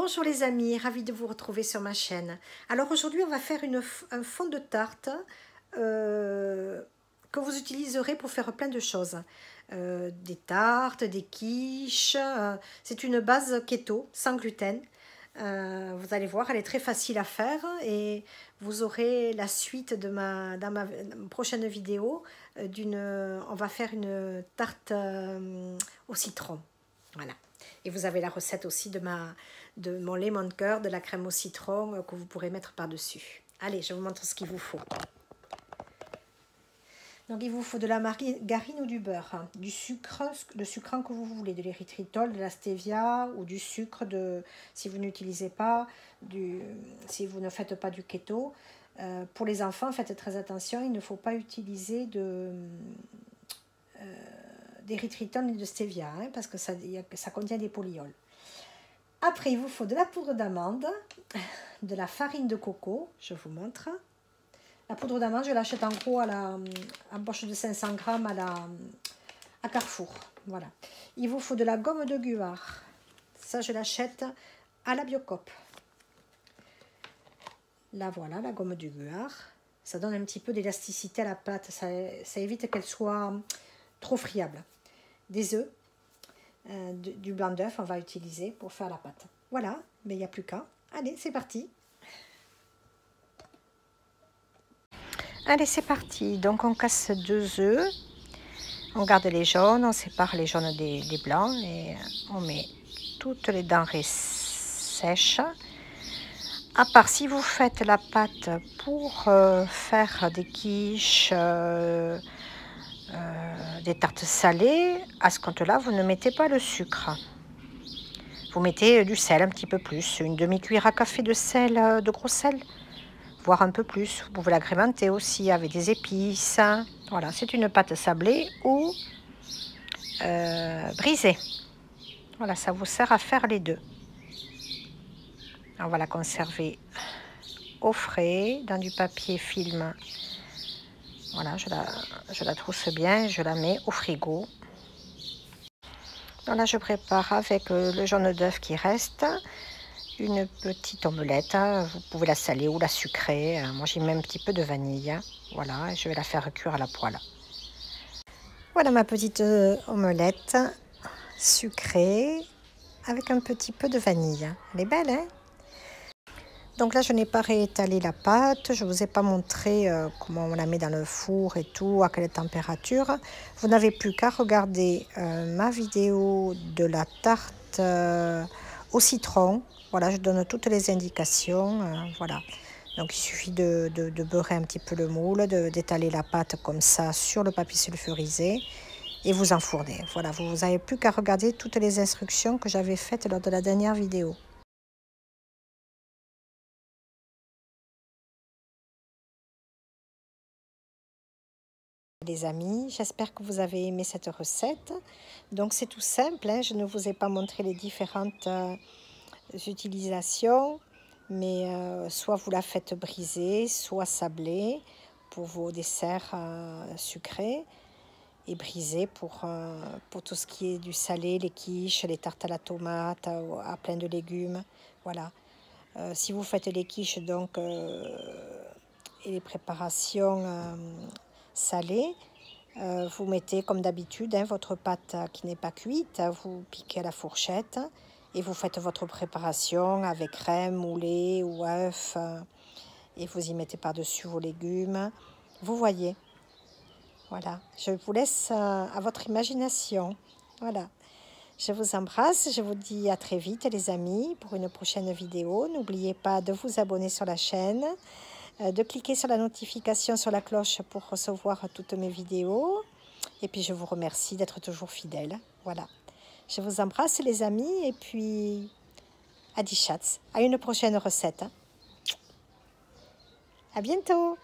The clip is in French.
Bonjour les amis, ravie de vous retrouver sur ma chaîne. Alors aujourd'hui on va faire un fond de tarte que vous utiliserez pour faire plein de choses. Des tartes, des quiches, c'est une base keto, sans gluten. Vous allez voir, elle est très facile à faire et vous aurez la suite de dans ma prochaine vidéo. On va faire une tarte au citron. Voilà. Et vous avez la recette aussi de mon lemon curd, de la crème au citron que vous pourrez mettre par-dessus. Allez, je vous montre ce qu'il vous faut. Donc, il vous faut de la margarine ou du beurre, hein, du sucre, le sucrant que vous voulez, de l'érythritol, de la stevia ou du sucre, si vous n'utilisez pas, si vous ne faites pas du keto. Pour les enfants, faites très attention, il ne faut pas utiliser d'érythritol ni de stevia, hein, parce que ça contient des polyols. Après, il vous faut de la poudre d'amande, de la farine de coco, je vous montre. La poudre d'amande, je l'achète en gros en poche de 500 grammes à Carrefour. Voilà. Il vous faut de la gomme de guar. Ça, je l'achète à la Biocoop. Là, voilà, la gomme de guar. Ça donne un petit peu d'élasticité à la pâte. Ça évite qu'elle soit trop friable. Des œufs. Du blanc d'œuf, on va utiliser pour faire la pâte. Voilà, mais il n'y a plus qu'à. Allez, c'est parti. Allez, c'est parti. Donc, on casse 2 œufs. On garde les jaunes, on sépare les jaunes des blancs et on met toutes les denrées sèches. À part si vous faites la pâte pour faire des quiches, des tartes salées, à ce compte-là, vous ne mettez pas le sucre. Vous mettez du sel un petit peu plus, une demi-cuillère à café de sel, de gros sel, voire un peu plus. Vous pouvez l'agrémenter aussi avec des épices. Voilà, c'est une pâte sablée ou brisée. Voilà, ça vous sert à faire les deux. On va la conserver au frais dans du papier film. Voilà, je la trousse bien, je la mets au frigo. Donc là, je prépare avec le jaune d'œuf qui reste une petite omelette. Vous pouvez la saler ou la sucrer. Moi, j'y mets un petit peu de vanille. Voilà, je vais la faire cuire à la poêle. Voilà ma petite omelette sucrée avec un petit peu de vanille. Elle est belle, hein? Donc là, je n'ai pas réétalé la pâte. Je ne vous ai pas montré comment on la met dans le four et tout, à quelle température. Vous n'avez plus qu'à regarder ma vidéo de la tarte au citron. Voilà, je donne toutes les indications. Voilà. Donc, il suffit de beurrer un petit peu le moule, d'étaler la pâte comme ça sur le papier sulfurisé et vous enfournez. Voilà, vous n'avez plus qu'à regarder toutes les instructions que j'avais faites lors de la dernière vidéo. Les amis, j'espère que vous avez aimé cette recette. Donc c'est tout simple, hein, je ne vous ai pas montré les différentes utilisations, mais soit vous la faites briser, soit sablée pour vos desserts sucrés et brisée pour tout ce qui est du salé, les quiches, les tartes à la tomate, à plein de légumes. Voilà. Si vous faites les quiches donc et les préparations salées, vous mettez comme d'habitude votre pâte qui n'est pas cuite, vous piquez à la fourchette et vous faites votre préparation avec crème ou lait ou œuf et vous y mettez par-dessus vos légumes. Vous voyez, voilà, je vous laisse à votre imagination. Voilà, je vous embrasse, je vous dis à très vite les amis pour une prochaine vidéo. N'oubliez pas de vous abonner sur la chaîne, de cliquer sur la notification sur la cloche pour recevoir toutes mes vidéos. Et puis, je vous remercie d'être toujours fidèles. Voilà. Je vous embrasse, les amis. Et puis, à die Schatz. À une prochaine recette. À bientôt.